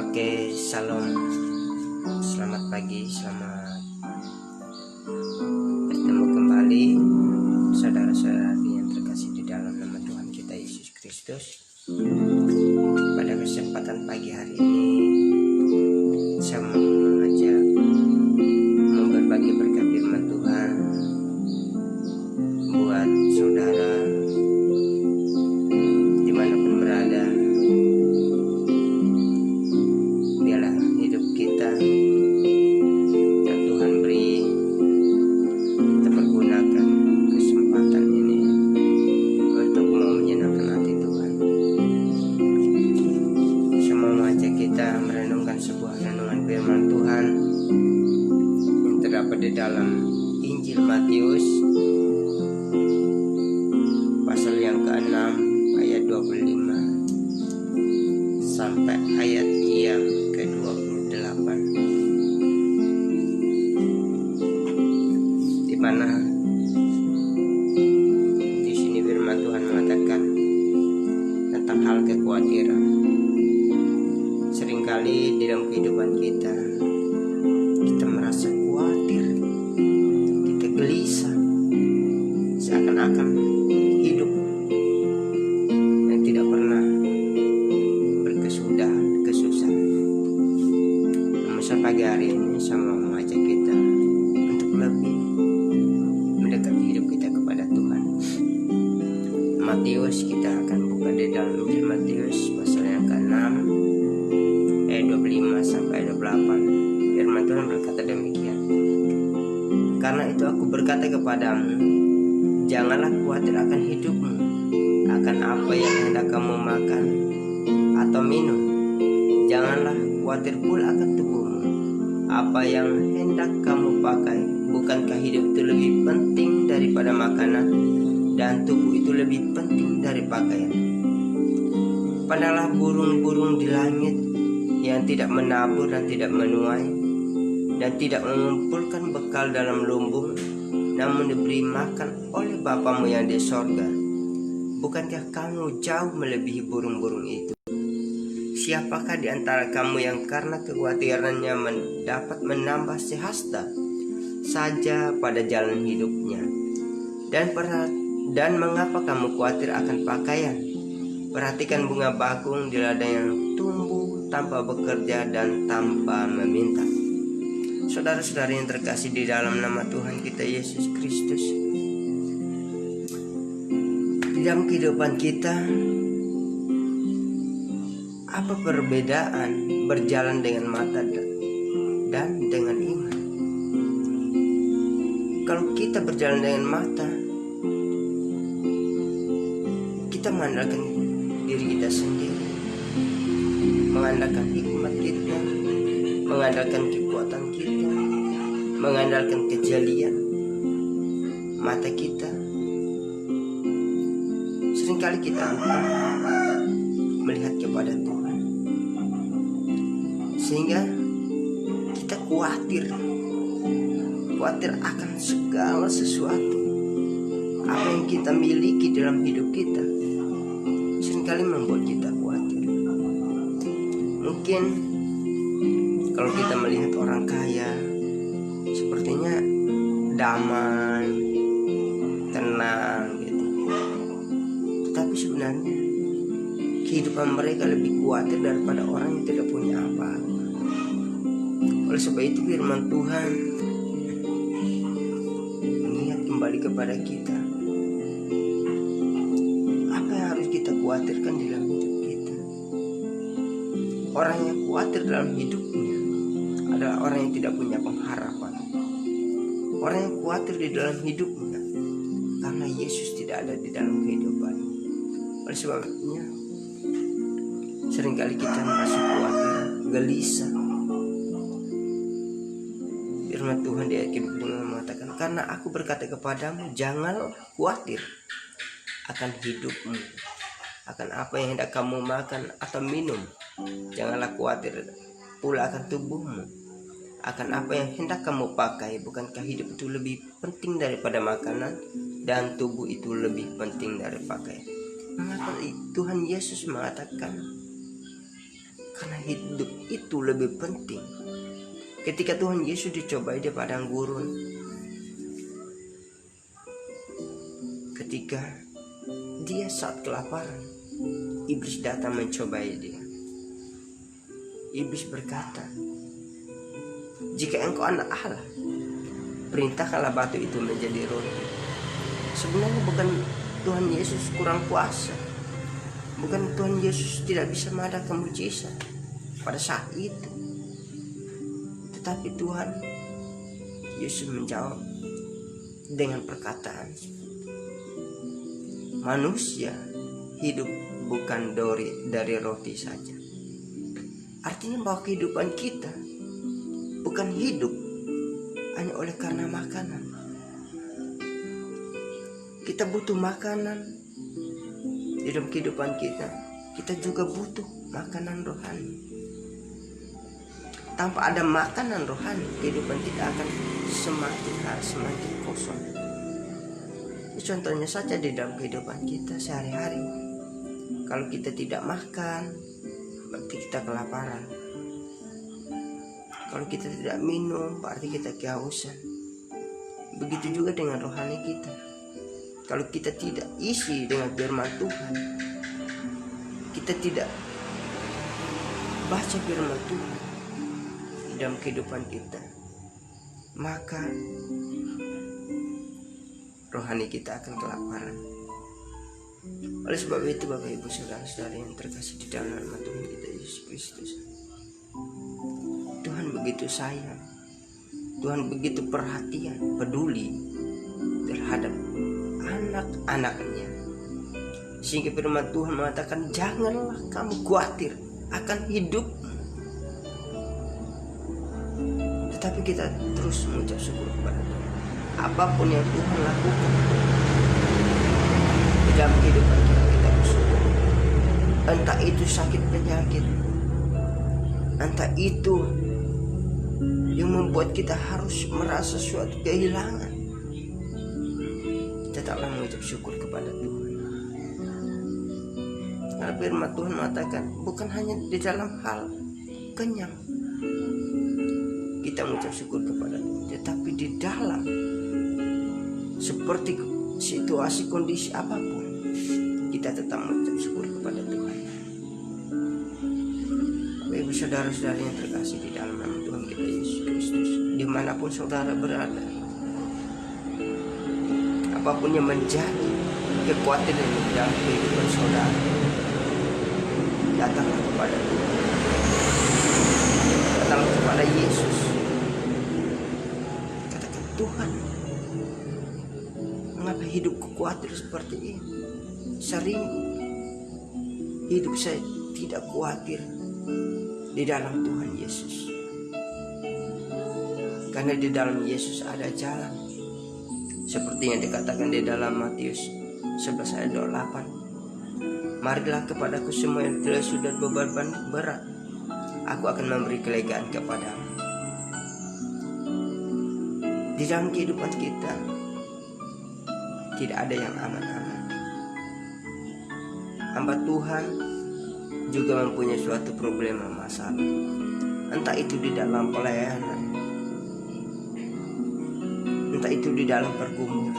Oke, salam. Selamat pagi, selamat bertemu kembali saudara-saudari yang terkasih di dalam nama Tuhan kita Yesus Kristus. Pada kesempatan pagi hari ini saya mau mengajak berbagi berkat firman Tuhan buat saudara dimanapun berada. Biarlah hidup kita yang Tuhan beri, kita pergunakan kesempatan ini untuk mau menyenangkan hati Tuhan. Saya mau mengajak kita merenungkan sebuah renungan firman Tuhan yang terdapat di dalam Injil Matius pasal yang ke-6 ayat 25 sampai ayat yang ke-28, di mana di sini firman Tuhan mengatakan tentang hal kekhawatiran. Seringkali di dalam kehidupan kita merasa khawatir, kita gelisah, seakan-akan hidup yang tidak pernah kesusahan. Namun pagi hari ini saya mau mengajak kita untuk lebih mendekati hidup kita kepada Tuhan. Matius, kita akan buka di dalam Injil Matius pasal yang ke-6 ayat 25 sampai 28. Firman Tuhan berkata demikian. Karena itu aku berkata kepadamu, janganlah khawatir akan hidupmu, akan apa yang hendak kamu makan atau minum. Janganlah khawatir pula akan tubuhmu, apa yang hendak kamu pakai. Bukankah hidup itu lebih penting daripada makanan, dan tubuh itu lebih penting dari pakaian? Pandanglah burung-burung di langit yang tidak menabur dan tidak menuai dan tidak mengumpulkan bekal dalam lumbung, namun diberi makan oleh Bapamu yang di sorga. Bukankah kamu jauh melebihi burung-burung itu? Siapakah di antara kamu yang karena kekhawatirannya dapat menambah sehasta saja pada jalan hidupnya? Dan mengapa kamu khawatir akan pakaian? Perhatikan bunga bakung di ladang yang tumbuh tanpa bekerja dan tanpa meminta. Saudara-saudari yang terkasih di dalam nama Tuhan kita Yesus Kristus, di dalam kehidupan kita, apa perbedaan berjalan dengan mata dan dengan iman? Kalau kita berjalan dengan mata, kita mengandalkan diri kita sendiri, mengandalkan hikmat kita, mengandalkan kekuatan kita, mengandalkan kejelian mata kita. Seringkali kita lupa melihat kepada Tuhan, sehingga kita khawatir akan segala sesuatu. Apa yang kita miliki dalam hidup kita seringkali membuat kita khawatir. Mungkin kalau kita melihat orang kaya, sepertinya damai, tenang gitu. Tetapi sebenarnya kehidupan mereka lebih khawatir daripada orang yang tidak punya apa-apa. Oleh sebab itu firman Tuhan mengingat kembali kepada kita, apa yang harus kita khawatirkan di dalam hidup kita. Orang yang khawatir dalam hidupnya adalah orang yang tidak punya pengharapan. Orang yang khawatir di dalam hidupnya karena Yesus tidak ada di dalam kehidupannya. Oleh sebabnya seringkali kita merasa khawatir, gelisah. Firman Tuhan di ayat ke-25 mengatakan, karena aku berkata kepadamu, janganlah khawatir akan hidupmu, akan apa yang hendak kamu makan atau minum. Janganlah khawatir pula akan tubuhmu, akan apa yang hendak kamu pakai. Bukankah hidup itu lebih penting daripada makanan, dan tubuh itu lebih penting dari pakaian? Mengapa Tuhan Yesus mengatakan Karena hidup itu lebih penting. Ketika Tuhan Yesus dicobai di padang gurun, ketika dia saat kelaparan, iblis datang mencobai dia. Iblis berkata, jika engkau anak Allah, perintahkanlah batu itu menjadi roti. Sebenarnya bukan Tuhan Yesus kurang kuasa, bukan Tuhan Yesus tidak bisa mengadakan mujizat pada saat itu, tetapi Tuhan Yesus menjawab dengan perkataan, manusia hidup bukan dari roti saja. Artinya bahwa kehidupan kita bukan hidup hanya oleh karena makanan. Kita butuh makanan di dalam kehidupan kita. Kita juga butuh makanan rohani. Tanpa ada makanan rohani, kehidupan kita akan semakin kosong. Contohnya saja di dalam kehidupan kita sehari-hari. Kalau kita tidak makan, berarti kita kelaparan. Kalau kita tidak minum, berarti kita kehausan. Begitu juga dengan rohani kita. Kalau kita tidak isi dengan firman Tuhan, kita tidak baca firman Tuhan di dalam kehidupan kita, maka rohani kita akan kelaparan. Oleh sebab itu, Bapak Ibu Saudara-saudara yang terkasih di dalam nama Tuhan kita Yesus Kristus, Tuhan begitu sayang, Tuhan begitu perhatian, peduli terhadap anak-anaknya, sehingga firman Tuhan mengatakan, janganlah kamu khawatir akan hidup, tetapi kita terus mengucap syukur kepada Tuhan. Apapun yang Tuhan lakukan di dalam kehidupan kita bersyukur. Entah itu sakit penyakit, entah itu yang membuat kita harus merasa suatu kehilangan, tetaplah mengucap syukur kepada Tuhan. Karena firman Tuhan mengatakan, bukan hanya di dalam hal kenyang kita mengucap syukur kepada Tuhan, tetapi di dalam seperti situasi kondisi apapun, kita tetap mengucap syukur kepada Tuhan. Bapak Ibu Saudara-saudara yang terkasih di dalam nama Tuhan kita Yesus Kristus, dimanapun saudara berada, apapun yang menjadi kekhawatiran di dalam kehidupan saudara, datanglah kepada Tuhan, datanglah kepada Yesus. Katakan, Tuhan, mengapa hidupku khawatir seperti ini? Sering hidup saya tidak khawatir di dalam Tuhan Yesus, karena di dalam Yesus ada jalan. Seperti yang dikatakan di dalam Matius 11 ayat 28, marilah kepadaku semua yang telah sudah beban berat, aku akan memberi kelegaan kepadamu. Di dalam kehidupan kita tidak ada yang aman-aman. Hamba Tuhan juga mempunyai suatu problema masalah, entah itu di dalam pelayanan, entah itu di dalam pergumulan.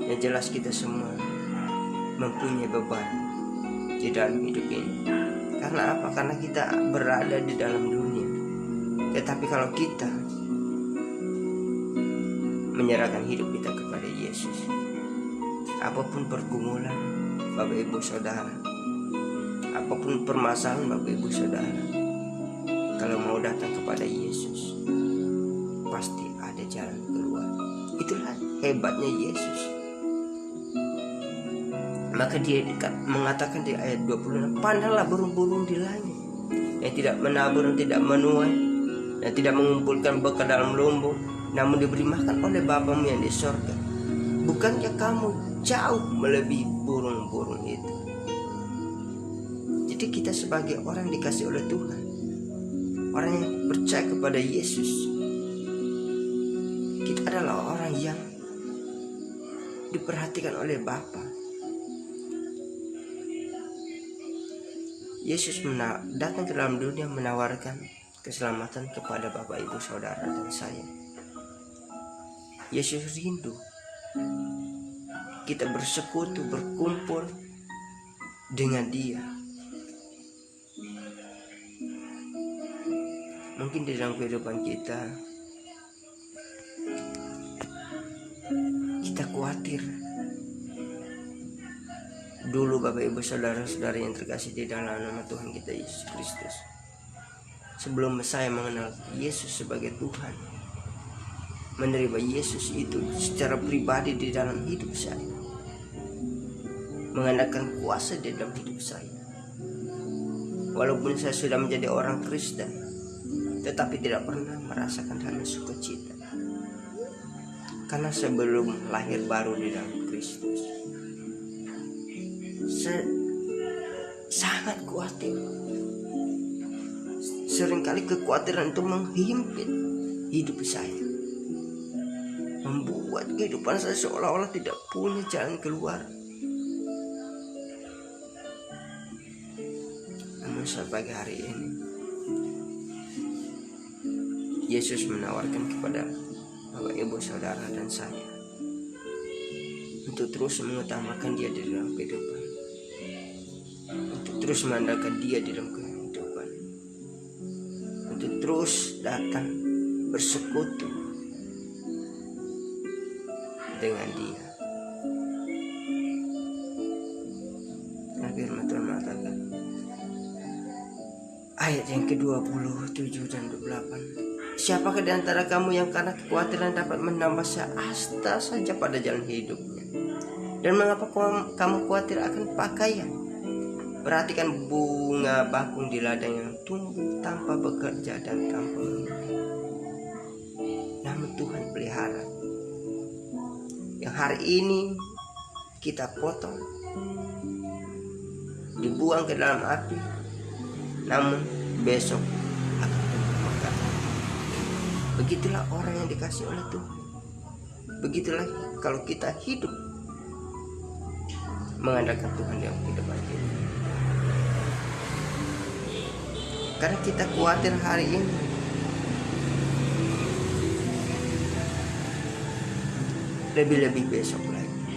Yang jelas kita semua mempunyai beban di dalam hidup ini. Karena apa? Karena kita berada di dalam dunia. Tetapi kalau kita menyerahkan hidup kita kepada Yesus, apapun pergumulan Bapak Ibu Saudara, apapun permasalahan Bapak Ibu Saudara, kalau mau datang kepada Yesus, pasti ada jalan keluar. Itulah hebatnya Yesus. Maka dia mengatakan di ayat 26, pandanglah burung-burung di langit yang tidak menabur dan tidak menuai dan tidak mengumpulkan bekal dalam lumbung, namun diberi makan oleh Bapamu yang di sorga. Bukankah kamu jauh melebihi burung-burung itu? Jadi kita sebagai orang dikasih oleh Tuhan, orang yang percaya kepada Yesus, kita adalah orang yang diperhatikan oleh Bapa. Yesus datang ke dalam dunia menawarkan keselamatan kepada Bapak, Ibu, Saudara, dan saya. Yesus rindu kita bersekutu, berkumpul dengan Dia. Mungkin di dalam kehidupan kita khawatir. Dulu Bapak Ibu Saudara-saudara yang terkasih di dalam nama Tuhan kita Yesus Kristus, sebelum saya mengenal Yesus sebagai Tuhan, menerima Yesus itu secara pribadi di dalam hidup saya, mengandalkan kuasa di dalam hidup saya. Walaupun saya sudah menjadi orang Kristen, tetapi tidak pernah merasakan damai sukacita, karena saya belum lahir baru di dalam Kristus. Saya sangat khawatir. Seringkali kekhawatiran itu menghimpit hidup saya, membuat kehidupan saya seolah-olah tidak punya jalan keluar. Namun sampai hari ini Yesus menawarkan kepada Bapak, Ibu, Saudara, dan saya untuk terus mengutamakan Dia di dalam kehidupan, untuk terus mengandalkan Dia di dalam kehidupan, untuk terus datang bersekutu dengan Dia. Nah, firman Tuhan mengatakan, ayat yang ke-27 dan 28, siapakah di antara kamu yang karena kekhawatiran dapat menambah seasta saja pada jalan hidupnya? Dan mengapa kamu khawatir akan pakaian? Perhatikan bunga bakung di ladang yang tumbuh tanpa bekerja dan tanpa mimpi, namun Tuhan pelihara. Yang hari ini kita potong, dibuang ke dalam api, namun besok akan tumbuh mekar. Begitulah orang yang dikasih oleh Tuhan. Begitulah kalau kita hidup mengandalkan Tuhan dalam kehidupan kita. Karena kita khawatir hari ini, lebih-lebih besok lagi,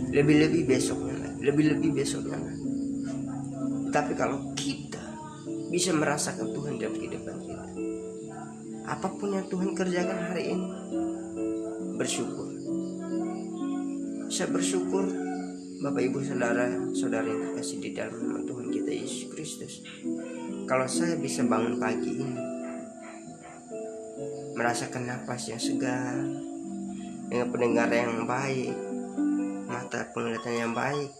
lebih-lebih besoknya lagi, lebih-lebih besoknya lagi. Tapi kalau kita bisa merasakan Tuhan dalam kehidupan kita, apapun yang Tuhan kerjakan hari ini, bersyukur. Saya bersyukur Bapak, Ibu, Saudara, Saudara yang terkasih di dalam nama Tuhan kita Yesus Kristus, kalau saya bisa bangun pagi ini merasakan nafas yang segar, dengan pendengaran yang baik, mata penglihatan yang baik,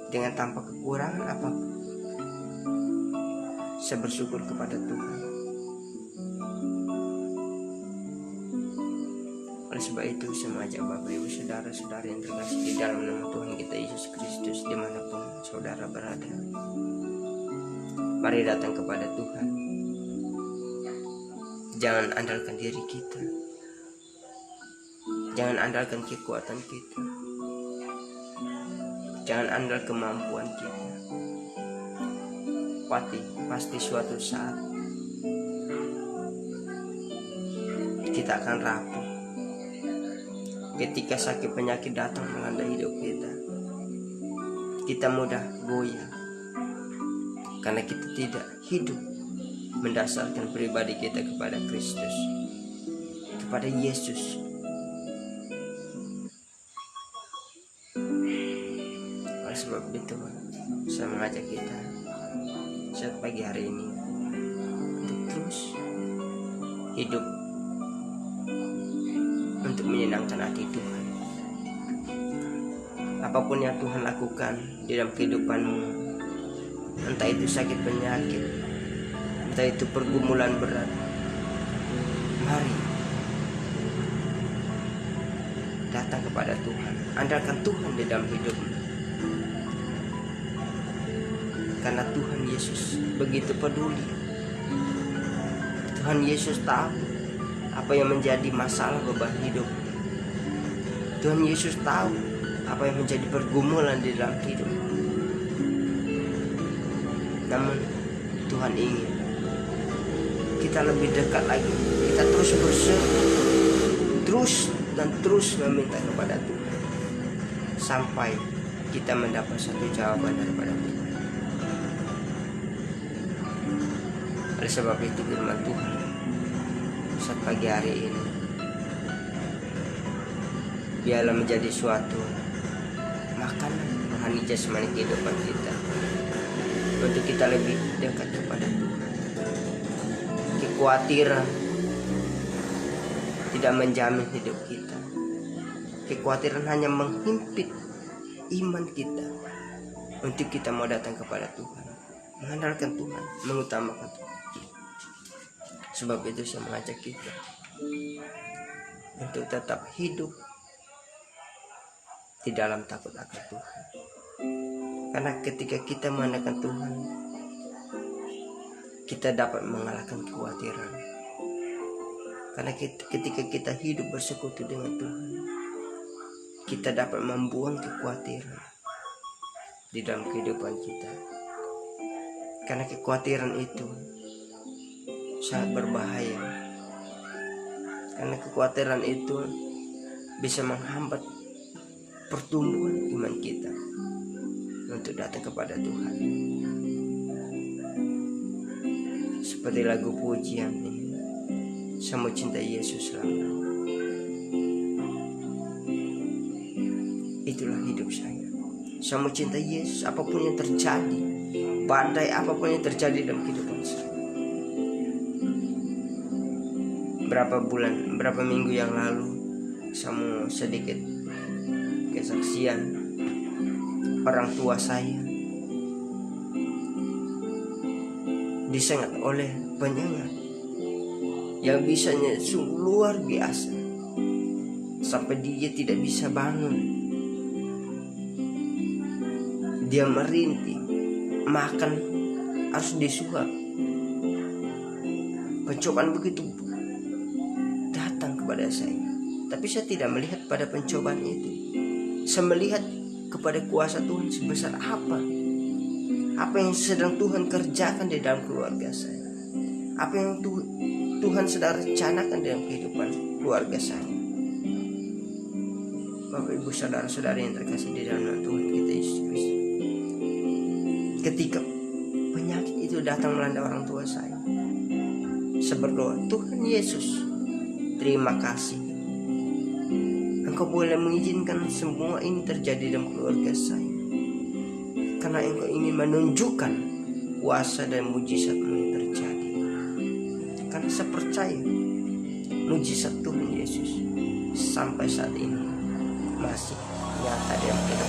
dengan tanpa kekurangan apapun, saya bersyukur kepada Tuhan. Oleh sebab itu, saya mengajak Bapak, Ibu, Saudara-saudara yang terkasih di dalam nama Tuhan kita Yesus Kristus, dimanapun saudara berada, mari datang kepada Tuhan. Jangan andalkan diri kita, jangan andalkan kekuatan kita, jangan andalkan kemampuan kita. Pasti suatu saat kita akan rapuh. Ketika sakit penyakit datang melanda hidup kita, kita mudah goyah karena kita tidak hidup mendasarkan pribadi kita kepada Kristus, kepada Yesus. Oleh sebab itu, saya mengajak kita saat pagi hari ini untuk terus hidup untuk menyenangkan hati Tuhan. Apapun yang Tuhan lakukan di dalam kehidupanmu, entah itu sakit penyakit, entah itu pergumulan berat, mari datang kepada Tuhan, andalkan Tuhan di dalam hidupmu. Karena Tuhan Yesus begitu peduli. Tuhan Yesus tahu apa yang menjadi masalah beban hidup. Tuhan Yesus tahu apa yang menjadi pergumulan di dalam hidup. Namun Tuhan ingin kita lebih dekat lagi. Kita terus terus meminta kepada Tuhan sampai kita mendapat satu jawaban daripada Tuhan. Oleh sebab itu firman Tuhan saat pagi hari ini biarlah menjadi suatu makanan rohani jasmani kehidupan kita, untuk kita lebih dekat kepada Tuhan. Kekhawatiran tidak menjamin hidup kita. Kekhawatiran hanya menghimpit iman kita untuk kita mau datang kepada Tuhan, mengandalkan Tuhan, mengutamakan Tuhan. Sebab itu saya mengajak kita untuk tetap hidup di dalam takut akan Tuhan. Karena ketika kita mengandalkan Tuhan, kita dapat mengalahkan kekhawatiran. Karena ketika kita hidup bersekutu dengan Tuhan, kita dapat membuang kekhawatiran di dalam kehidupan kita. Karena kekhawatiran itu sangat berbahaya. Karena kekhawatiran itu bisa menghambat pertumbuhan iman kita untuk datang kepada Tuhan. Seperti lagu pujian ini, saya mencintai Yesus selalu. Itulah hidup saya. Saya mencintai Yesus apapun yang terjadi, badai apapun yang terjadi dalam kehidupan saya. Berapa minggu yang lalu saya mau sedikit kesaksian orang tua saya disengat oleh penyengat yang bisanya sungguh luar biasa, sampai dia tidak bisa bangun. Dia merintih, makan harus disuap. Pencobaan begitu datang kepada saya, tapi saya tidak melihat pada pencobaan itu. Saya melihat kepada kuasa Tuhan sebesar apa yang sedang Tuhan kerjakan di dalam keluarga saya, apa yang Tuhan sedang rencanakan dalam kehidupan keluarga saya. Bapak ibu saudara-saudari yang terkasih di dalam Tuhan kita Yesus Kristus, ketika penyakit itu datang melanda orang tua saya berdoa, Tuhan Yesus, terima kasih Engkau boleh mengizinkan semua ini terjadi dalam keluarga saya, karena Engkau ingin menunjukkan kuasa dan mujizat-Mu yang terjadi. Karena saya percaya mujizat Tuhan Yesus sampai saat ini masih nyata dalam kehidupan